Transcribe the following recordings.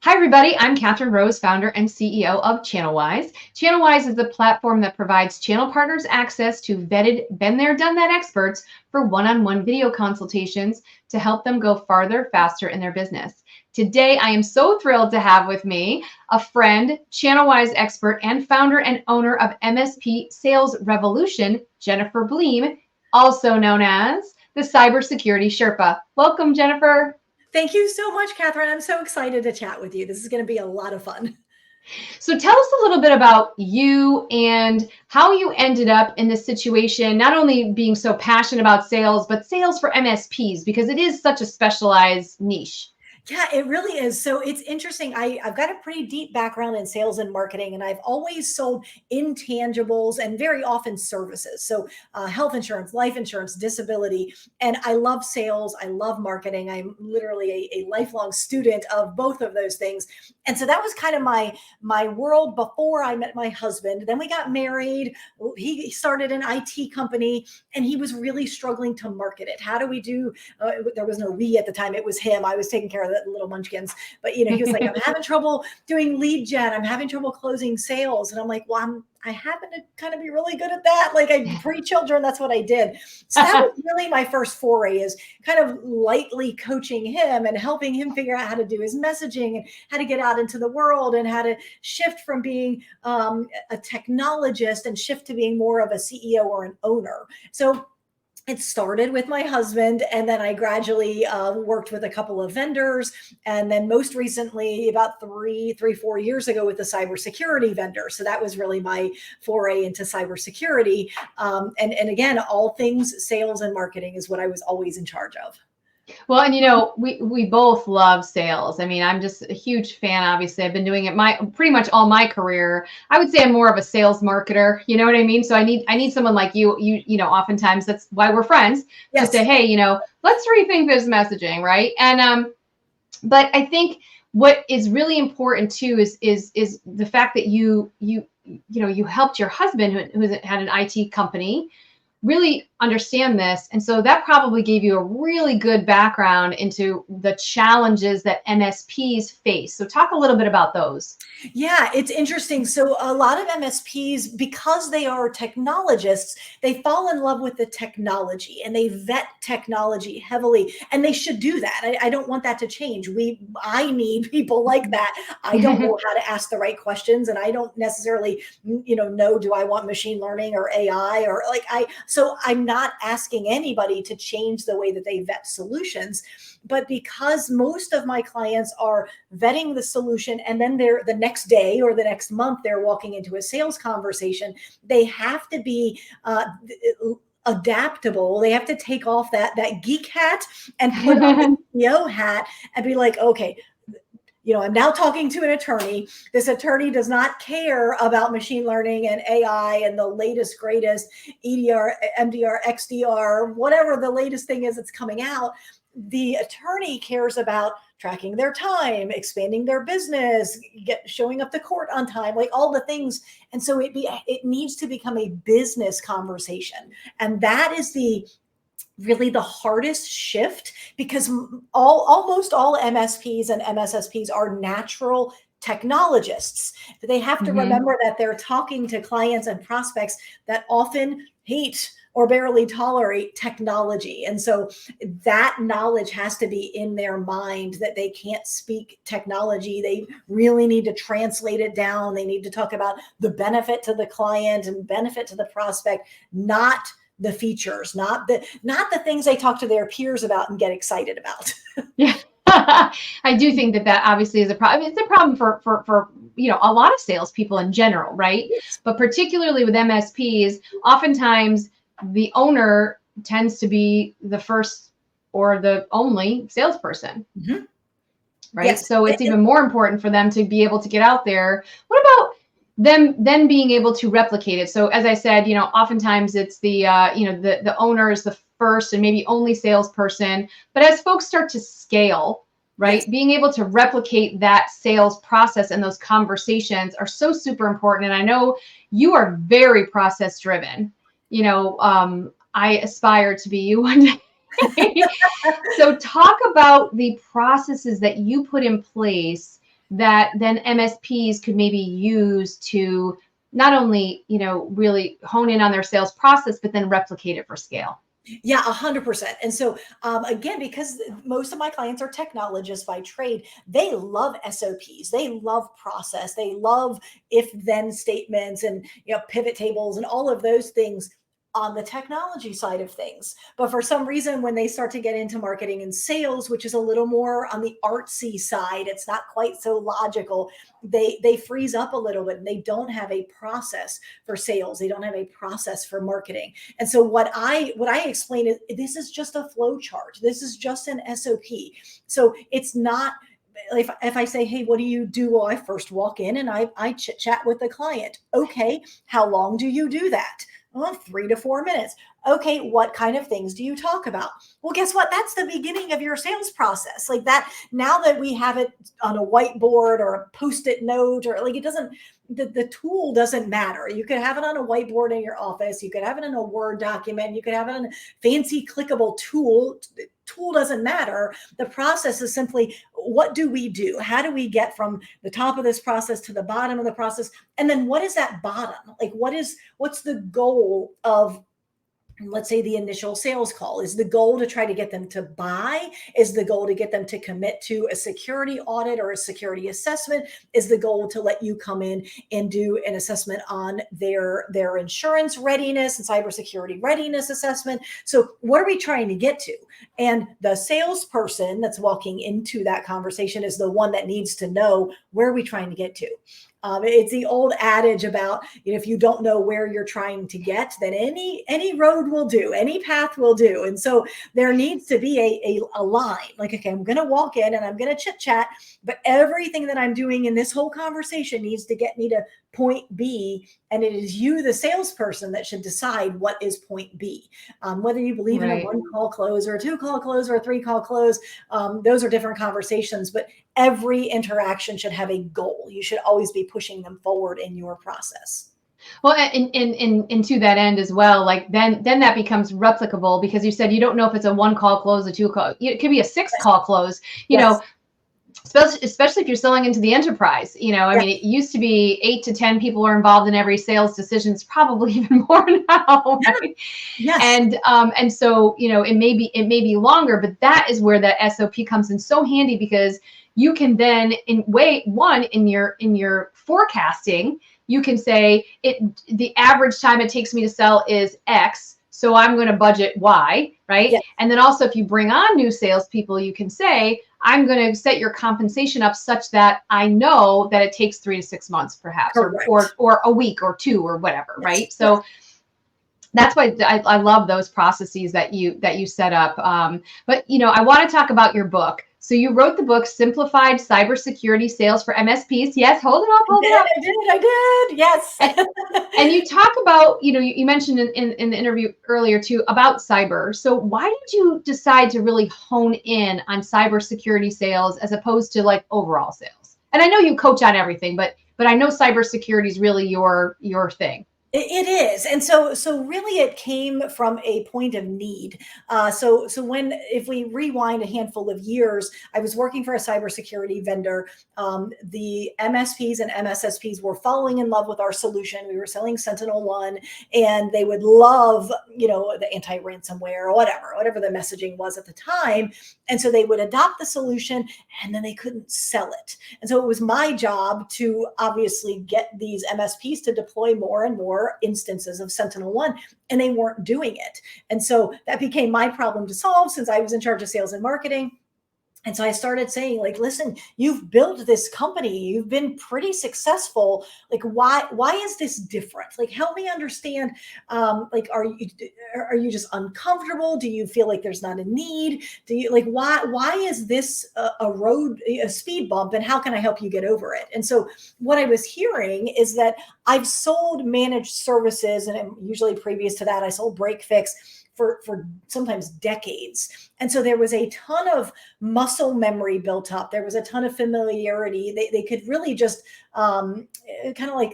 Hi, everybody. I'm Catherine Rose, founder and CEO of channelWise. channelWise is the platform that provides channel partners access to vetted, been there, done that experts for one-on-one video consultations to help them go farther, faster in their business. Today, I am so thrilled to have with me a friend, channelWise expert, and founder and owner of MSP Sales Revolution, Jennifer Bleam, also known as the Cybersecurity Sherpa. Welcome, Jennifer. Thank you so much, Catherine. I'm so excited to chat with you. This is going to be a lot of fun. So tell us a little bit about you and how you ended up in this situation, not only being so passionate about sales, but sales for MSPs, because it is such a specialized niche. Yeah, it really is. So it's interesting. I've got a pretty deep background in sales and marketing, and I've always sold intangibles and very often services. So health insurance, life insurance, disability. And I love sales. I love marketing. I'm literally a lifelong student of both of those things. And so that was kind of my world before I met my husband. Then we got married. He started an IT company, and he was really struggling to market it. How do we do? There was no we at the time. It was him. I was taking care of the little munchkins, but he was like, I'm having trouble doing lead gen. I'm having trouble closing sales. And I'm like, well, I happen to kind of be really good at that. Like pre-children, that's what I did. So that was really my first foray, is kind of lightly coaching him and helping him figure out how to do his messaging and how to get out into the world and how to shift from being a technologist and shift to being more of a CEO or an owner. So it started with my husband, and then I gradually worked with a couple of vendors. And then most recently, about 4 years ago, with the cybersecurity vendor. So that was really my foray into cybersecurity. And again, all things sales and marketing is what I was always in charge of. Well, and we both love sales. I mean, I'm just a huge fan. Obviously, I've been doing it pretty much all my career. I would say I'm more of a sales marketer. You know what I mean? So I need someone like you. Oftentimes that's why we're friends. Yes. To say, hey, let's rethink this messaging, right? And but I think what is really important too is the fact that you helped your husband who had an IT company really understand this. And so that probably gave you a really good background into the challenges that MSPs face. So talk a little bit about those. Yeah, it's interesting. So a lot of MSPs, because they are technologists, they fall in love with the technology and they vet technology heavily, and they should do that. I don't want that to change. I need people like that. I don't know how to ask the right questions, and I don't necessarily, know, do I want machine learning or AI or so I'm not asking anybody to change the way that they vet solutions. But because most of my clients are vetting the solution, and then the next day or the next month, they're walking into a sales conversation, they have to be adaptable. They have to take off that geek hat and put on the CEO hat and be like, okay, I'm now talking to an attorney. This attorney does not care about machine learning and AI and the latest, greatest EDR, MDR, XDR, whatever the latest thing is that's coming out. The attorney cares about tracking their time, expanding their business, showing up to court on time, like all the things. And so it needs to become a business conversation. And that is really the hardest shift, because almost all MSPs and MSSPs are natural technologists. But they have to remember that they're talking to clients and prospects that often hate or barely tolerate technology. And so that knowledge has to be in their mind, that they can't speak technology. They really need to translate it down. They need to talk about the benefit to the client and benefit to the prospect, not the features, not the things they talk to their peers about and get excited about. Yeah. I do think that obviously is a problem. It's a problem for a lot of salespeople in general, right? Yes. But particularly with MSPs, oftentimes the owner tends to be the first or the only salesperson, right? Yes. So it's even more important for them to be able to get out there. What about them then being able to replicate it? So as I said, oftentimes it's the owner is the first and maybe only salesperson. But as folks start to scale, right, Yes. being able to replicate that sales process and those conversations are so super important. And I know you are very process driven. I aspire to be you one day. So talk about the processes that you put in place that then MSPs could maybe use to not only, really hone in on their sales process, but then replicate it for scale? Yeah, 100%. And so, again, because most of my clients are technologists by trade, they love SOPs, they love process, they love if-then statements and pivot tables and all of those things on the technology side of things. But for some reason, when they start to get into marketing and sales, which is a little more on the artsy side, it's not quite so logical. They freeze up a little bit and they don't have a process for sales. They don't have a process for marketing. And so what I explain is this is just a flow chart. This is just an SOP. So it's not, if I say, hey, what do you do? Well, I first walk in and I chit chat with the client. Okay, how long do you do that? Well, 3 to 4 minutes. Okay, what kind of things do you talk about? Well, guess what? That's the beginning of your sales process. Like that, now that we have it on a whiteboard or a Post-it note, or like it doesn't, the tool doesn't matter. You could have it on a whiteboard in your office. You could have it in a Word document. You could have it in a fancy clickable tool. Tool doesn't matter. The process is simply, what do we do? How do we get from the top of this process to the bottom of the process? And then what is that bottom? Like what's the goal of, let's say, the initial sales call? Is the goal to try to get them to buy? Is the goal to get them to commit to a security audit or a security assessment? Is the goal to let you come in and do an assessment on their insurance readiness and cybersecurity readiness assessment? So what are we trying to get to? And the salesperson that's walking into that conversation is the one that needs to know, where are we trying to get to? It's the old adage about, if you don't know where you're trying to get, then any road will do, any path will do. And so there needs to be a line, like, okay, I'm going to walk in and I'm going to chit chat, but everything that I'm doing in this whole conversation needs to get me to point B. And it is you, the salesperson, that should decide what is point B. Whether you believe in a 1-call close or a 2-call close or a 3-call close, those are different conversations, but every interaction should have a goal. You should always be pushing them forward in your process. Well, and to that end as well, like then that becomes replicable, because you said you don't know if it's a 1-call close, a 2-call, it could be a 6-call close, especially if you're selling into the enterprise. I mean, it used to be 8 to 10 people are involved in every sales decision. It's probably even more now, right? Yes. And so, it may be longer, but that is where that SOP comes in so handy, because you can then in your forecasting, you can say the average time it takes me to sell is X, so I'm going to budget Y, right? Yes. And then also, if you bring on new salespeople, you can say, I'm going to set your compensation up such that I know that it takes 3 to 6 months, perhaps, or a week or 2 or whatever, right? So that's why I love those processes that you set up. But I want to talk about your book. So you wrote the book, Simplified Cybersecurity Sales for MSPs. Yes, hold it up. I did. Yes. And you talk about, you mentioned in the interview earlier too about cyber. So why did you decide to really hone in on cybersecurity sales as opposed to like overall sales? And I know you coach on everything, but I know cybersecurity is really your thing. It is. And so really it came from a point of need. So if we rewind a handful of years, I was working for a cybersecurity vendor. The MSPs and MSSPs were falling in love with our solution. We were selling SentinelOne, and they would love, the anti-ransomware or whatever the messaging was at the time. And so they would adopt the solution, and then they couldn't sell it. And so it was my job to obviously get these MSPs to deploy more and more instances of SentinelOne, and they weren't doing it. And so that became my problem to solve, since I was in charge of sales and marketing. And so I started saying, like, listen, you've built this company, you've been pretty successful. Like, why is this different? Like, help me understand. Like, are you just uncomfortable? Do you feel like there's not a need? Do you why is this a speed bump, and how can I help you get over it? And so what I was hearing is that I've sold managed services, and usually previous to that, I sold break fix for sometimes decades. And so there was a ton of muscle memory built up. There was a ton of familiarity. They could really just kind of like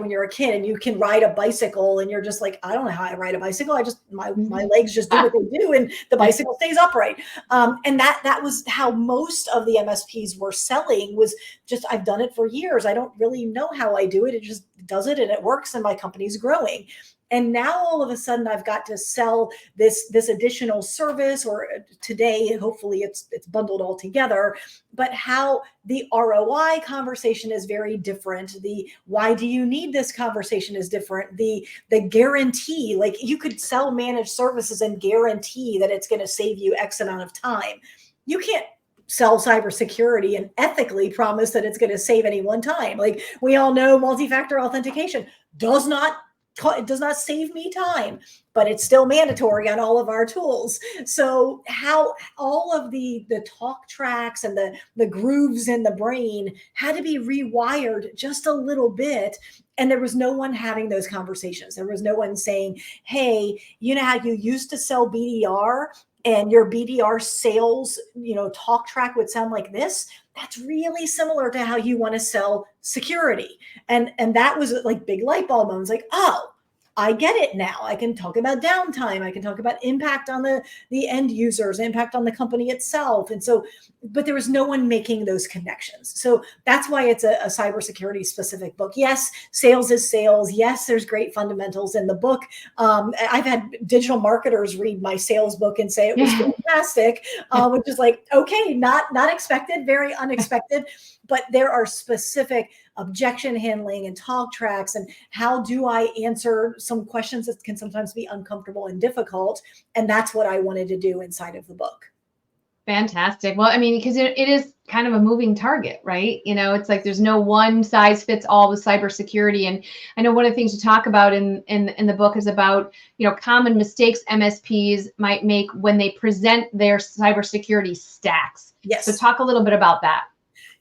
when you're a kid and you can ride a bicycle and you're just like, I don't know how I ride a bicycle. I just, my legs just do what they do and the bicycle stays upright. And that was how most of the MSPs were selling, was just, I've done it for years. I don't really know how I do it. It just does it and it works and my company's growing. And now all of a sudden I've got to sell this additional service, or today, hopefully it's bundled all together, but how the ROI conversation is very different. The why do you need this conversation is different. The guarantee, like you could sell managed services and guarantee that it's going to save you X amount of time. You can't sell cybersecurity and ethically promise that it's going to save anyone time. Like we all know multi-factor authentication does not save me time, but it's still mandatory on all of our tools. So how all of the talk tracks and the grooves in the brain had to be rewired just a little bit. And there was no one having those conversations. There was no one saying, hey, you know how you used to sell BDR and your BDR sales, talk track would sound like this? That's really similar to how you want to sell security. And that was like big light bulb moments, like, oh, I get it now. I can talk about downtime. I can talk about impact on the end users, impact on the company itself. And so, but there was no one making those connections. So that's why it's a cybersecurity specific book. Yes, sales is sales. Yes, there's great fundamentals in the book. I've had digital marketers read my sales book and say it was fantastic, which is like, okay, not expected, very unexpected. But there are specific objection handling and talk tracks, and how do I answer some questions that can sometimes be uncomfortable and difficult. And that's what I wanted to do inside of the book. Fantastic. Well, I mean, because it is kind of a moving target, right? It's like there's no one size fits all with cybersecurity. And I know one of the things you talk about in the book is about, common mistakes MSPs might make when they present their cybersecurity stacks. Yes. So talk a little bit about that.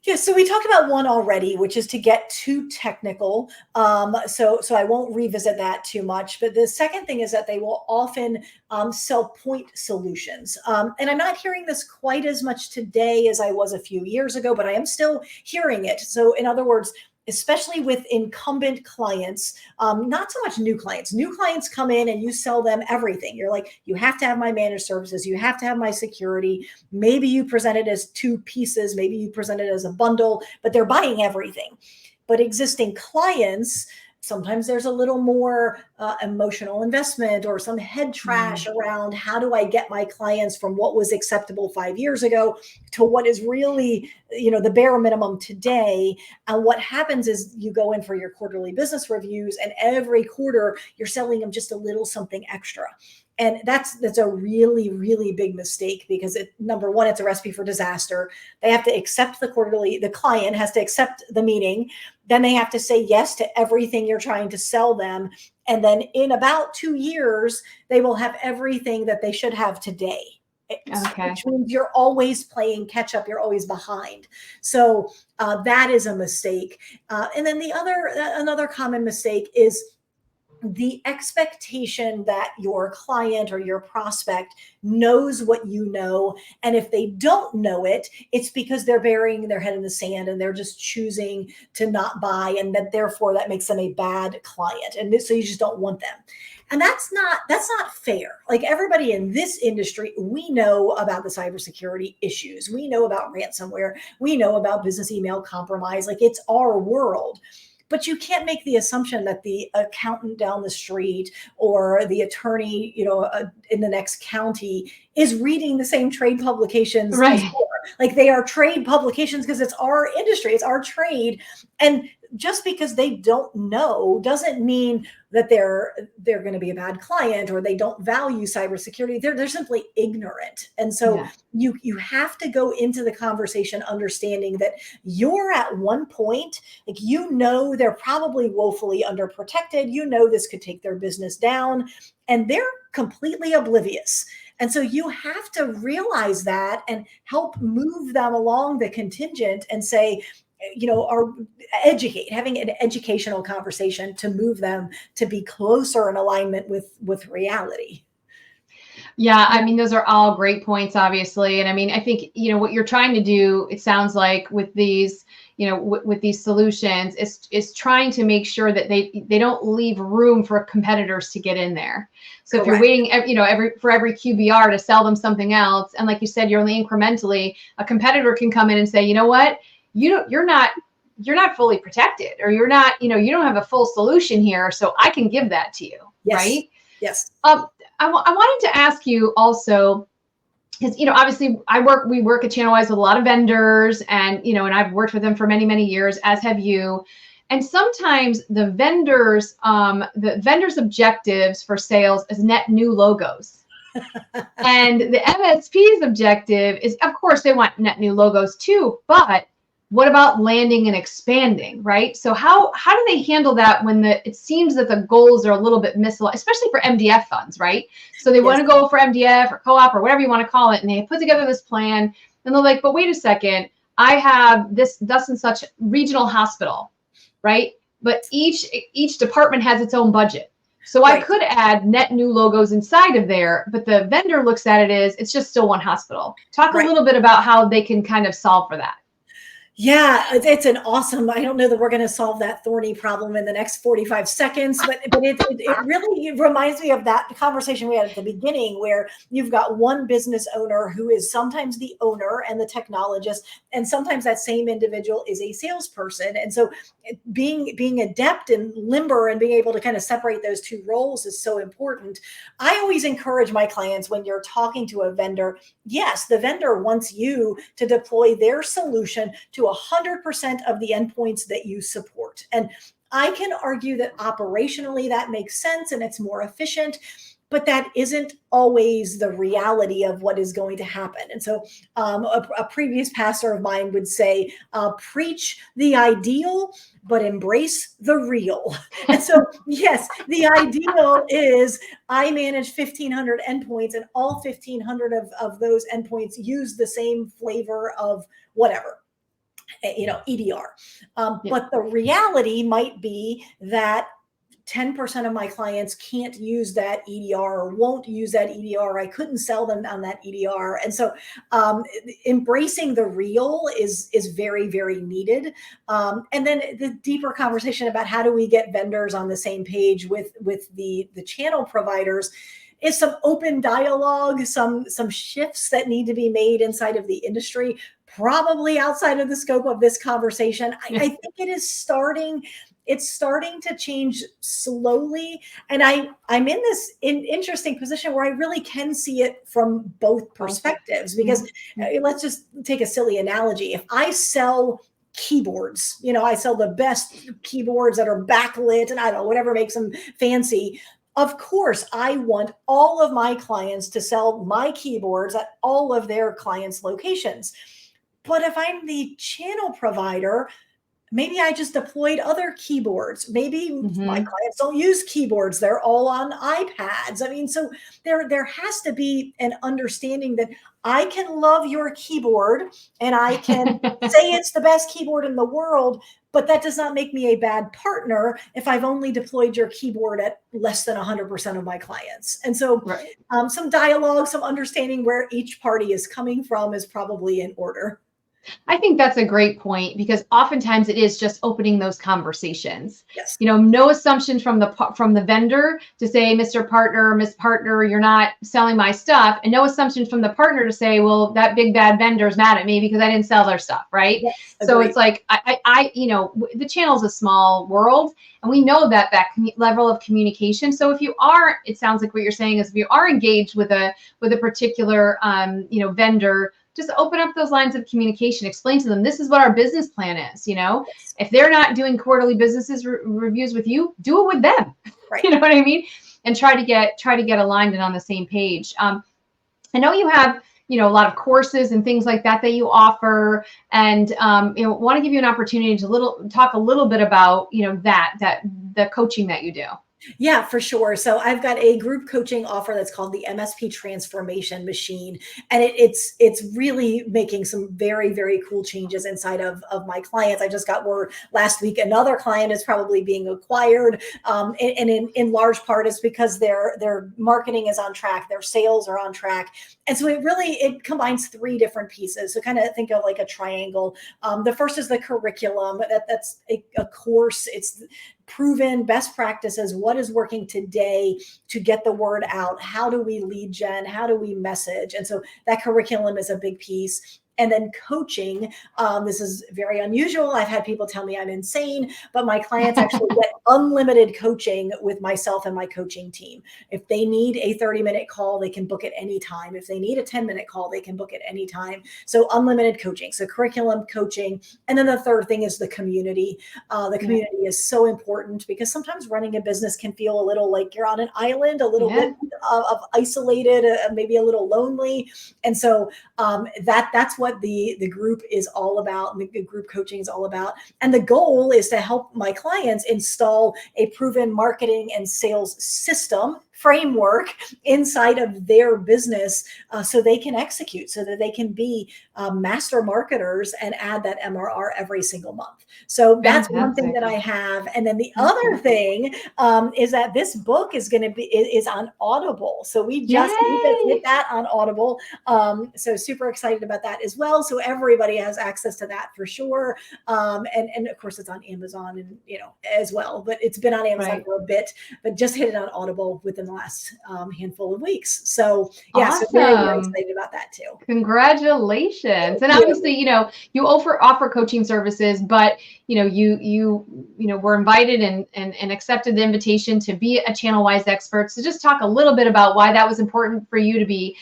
Yeah, so we talked about one already, which is to get too technical. So I won't revisit that too much. But the second thing is that they will often sell point solutions. And I'm not hearing this quite as much today as I was a few years ago, but I am still hearing it. So in other words, especially with incumbent clients, not so much new clients. New clients come in and you sell them everything. You're like, you have to have my managed services. You have to have my security. Maybe you present it as two pieces. Maybe you present it as a bundle, but they're buying everything. But existing clients, sometimes there's a little more emotional investment or some head trash around how do I get my clients from what was acceptable 5 years ago to what is really, the bare minimum today. And what happens is you go in for your quarterly business reviews, and every quarter you're selling them just a little something extra. And that's a really, really big mistake, because number one, it's a recipe for disaster. They have to accept the client has to accept the meeting. Then they have to say yes to everything you're trying to sell them. And then in about 2 years, they will have everything that they should have today. Okay. Which means you're always playing catch up. You're always behind. So that is a mistake. And then another common mistake is the expectation that your client or your prospect knows what you know. And if they don't know it, it's because they're burying their head in the sand and they're just choosing to not buy. And therefore that makes them a bad client. And so you just don't want them. And that's not fair. Like everybody in this industry, we know about the cybersecurity issues. We know about ransomware. We know about business email compromise. Like it's our world. But you can't make the assumption that the accountant down the street or the attorney, in the next county is reading the same trade publications. Right. Like they are trade publications because it's our industry, it's our trade. And just because they don't know doesn't mean that they're going to be a bad client or they don't value cybersecurity. They're simply ignorant. And so you have to go into the conversation understanding that you're at one point, like, they're probably woefully underprotected. This could take their business down, and they're completely oblivious. And so you have to realize that and help move them along the contingent and say, having an educational conversation to move them to be closer in alignment with reality. Yeah, I mean, those are all great points, obviously. And I mean, I think, what you're trying to do, it sounds like with these, with these solutions is trying to make sure that they don't leave room for competitors to get in there. So if you're Correct. waiting, for every QBR to sell them something else, and like you said, you're only incrementally, a competitor can come in and say, you know what, you're not fully protected, or you're not, you don't have a full solution here, so I can give that to you, Yes. right? Yes. I wanted to ask you also, because obviously we work at channelWise with a lot of vendors, and and I've worked with them for many, many years, as have you. And sometimes the vendors objectives for sales is net new logos. And the MSP's objective is, of course, they want net new logos too, but what about landing and expanding, right? So how do they handle that when it seems that the goals are a little bit misaligned, especially for MDF funds, right? So they want to go for MDF or co-op or whatever you want to call it, and they put together this plan, and they're like, but wait a second, I have this thus and such regional hospital, right? But each department has its own budget. So I could add net new logos inside of there, but the vendor looks at it as it's just still one hospital. Talk a little bit about how they can kind of solve for that. Yeah, it's an awesome, I don't know that we're going to solve that thorny problem in the next 45 seconds, but it really reminds me of that conversation we had at the beginning, where you've got one business owner who is sometimes the owner and the technologist, and sometimes that same individual is a salesperson. And so being adept and limber and being able to kind of separate those two roles is so important. I always encourage my clients, when you're talking to a vendor, yes, the vendor wants you to deploy their solution to 100% of the endpoints that you support. And I can argue that operationally that makes sense and it's more efficient, but that isn't always the reality of what is going to happen. And so a previous pastor of mine would say, preach the ideal, but embrace the real. And so, yes, the ideal is I manage 1,500 endpoints, and all 1,500 of those endpoints use the same flavor of whatever, EDR. But the reality might be that 10% of my clients can't use that EDR or won't use that EDR. I couldn't sell them on that EDR. And so embracing the real is very, very needed. And then the deeper conversation about how do we get vendors on the same page with the channel providers is some open dialogue, some shifts that need to be made inside of the industry, probably outside of the scope of this conversation. I think it is starting. It's starting to change slowly. And I'm in this interesting position where I really can see it from both perspectives, because let's just take a silly analogy. If I sell keyboards, I sell the best keyboards that are backlit and I don't know, whatever makes them fancy. Of course, I want all of my clients to sell my keyboards at all of their clients' locations. But if I'm the channel provider, maybe I just deployed other keyboards. Maybe my clients don't use keyboards. They're all on iPads. I mean, so there has to be an understanding that I can love your keyboard and I can say it's the best keyboard in the world, but that does not make me a bad partner if I've only deployed your keyboard at less than 100% of my clients. And so some dialogue, some understanding where each party is coming from is probably in order. I think that's a great point, because oftentimes it is just opening those conversations. Yes. No assumption from the vendor to say, Mr. Partner, Miss Partner, you're not selling my stuff, and no assumption from the partner to say, well, that big bad vendor is mad at me because I didn't sell their stuff, right? Yes, so it's like the channel is a small world, and we know that level of communication. So if you are, it sounds like what you're saying is, if you are engaged with a particular vendor, just open up those lines of communication, explain to them, this is what our business plan is. If they're not doing quarterly businesses reviews with you, do it with them. Right. You know what I mean? And try to get aligned and on the same page. I know you have, a lot of courses and things like that you offer, and want to give you an opportunity to talk a little bit about, the coaching that you do. Yeah, for sure. So I've got a group coaching offer that's called the MSP Transformation Machine, and it's really making some very cool changes inside of my clients. I just got word last week another client is probably being acquired, and in large part is because their marketing is on track, their sales are on track, and so it combines three different pieces. So kind of think of like a triangle. The first is the curriculum. That's a course. It's proven best practices, what is working today to get the word out, how do we lead gen, how do we message, and so that curriculum is a big piece. And then coaching, this is very unusual. I've had people tell me I'm insane, but my clients actually get unlimited coaching with myself and my coaching team. If they need a 30-minute call, they can book it anytime. If they need a 10-minute call, they can book it anytime. So unlimited coaching, so curriculum, coaching. And then the third thing is the community. The community is so important because sometimes running a business can feel a little like you're on an island, a little bit of isolated, maybe a little lonely. And so that's what the group is all about, and the group coaching is all about. And the goal is to help my clients install a proven marketing and sales system framework inside of their business, so they can execute, so that they can be master marketers and add that MRR every single month. So that's one thing that I have. And then the other thing is that this book is is on Audible. So we just hit that on Audible. So super excited about that as well. So everybody has access to that for sure. And of course it's on Amazon and as well, but it's been on Amazon for a bit, but just hit it on Audible within the last handful of weeks. So yeah, so very excited about that too. Congratulations. And obviously, you offer coaching services, but you were invited and accepted the invitation to be a channelWise expert. So just talk a little bit about why that was important for you to be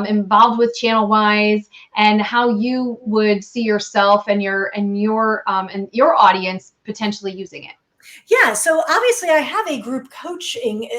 involved with channelWise, and how you would see yourself and your audience potentially using it. Yeah, so obviously I have a group coaching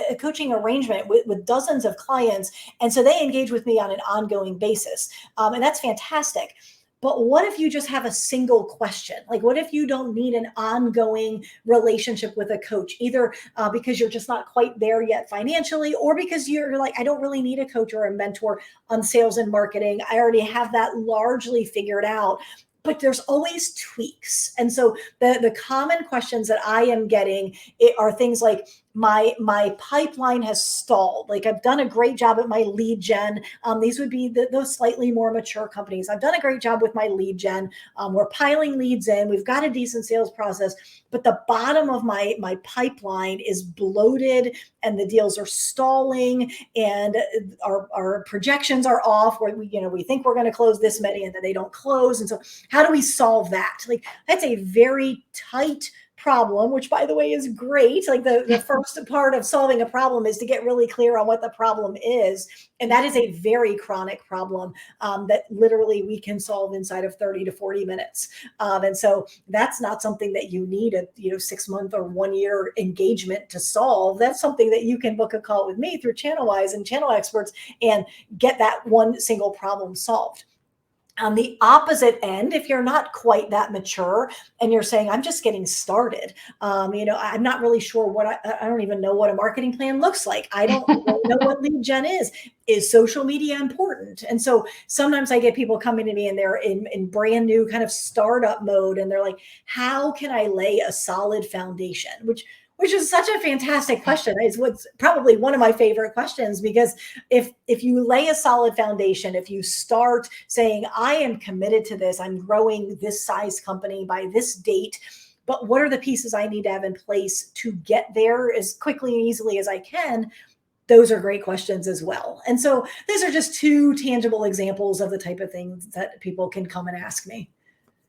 arrangement with dozens of clients, and so they engage with me on an ongoing basis, and that's fantastic. But what if you just have a single question? Like, what if you don't need an ongoing relationship with a coach, either because you're just not quite there yet financially, or because you're like, I don't really need a coach or a mentor on sales and marketing. I already have that largely figured out. But there's always tweaks. And so the common questions that I am getting are things like, my pipeline has stalled. Like, I've done a great job at my lead gen. These would be those slightly more mature companies. I've done a great job with my lead gen. We're piling leads in. We've got a decent sales process, but the bottom of my pipeline is bloated, and the deals are stalling, and our projections are off. Where we think we're going to close this many, and then they don't close. And so, how do we solve that? Like, that's a very tight problem, which by the way is great. Like the first part of solving a problem is to get really clear on what the problem is. And that is a very chronic problem that literally we can solve inside of 30 to 40 minutes. And so that's not something that you need a 6-month or 1 year engagement to solve. That's something that you can book a call with me through channelWise and Channel Experts and get that one single problem solved. On the opposite end, if you're not quite that mature and you're saying, I'm just getting started, I'm not really sure I don't even know what a marketing plan looks like. I don't know what lead gen is. Is social media important? And so sometimes I get people coming to me and they're in brand new kind of startup mode. And they're like, how can I lay a solid foundation? Which is such a fantastic question. It's what's probably one of my favorite questions, because if you lay a solid foundation, if you start saying, I am committed to this, I'm growing this size company by this date, but what are the pieces I need to have in place to get there as quickly and easily as I can? Those are great questions as well. And so these are just two tangible examples of the type of things that people can come and ask me.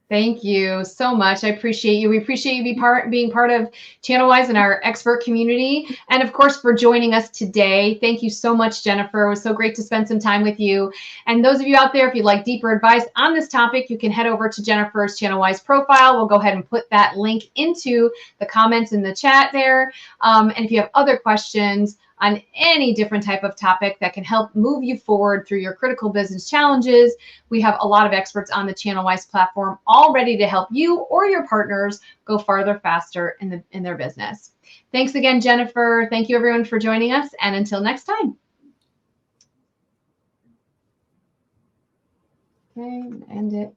Thank you so much. I appreciate you. We appreciate you being part of channelWise and our expert community. And of course, for joining us today. Thank you so much, Jennifer. It was so great to spend some time with you. And those of you out there, if you'd like deeper advice on this topic, you can head over to Jennifer's channelWise profile. We'll go ahead and put that link into the comments in the chat there. And if you have other questions, on any different type of topic that can help move you forward through your critical business challenges. We have a lot of experts on the channelWise platform all ready to help you or your partners go farther, faster in their business. Thanks again, Jennifer. Thank you, everyone, for joining us. And until next time. Okay, end it.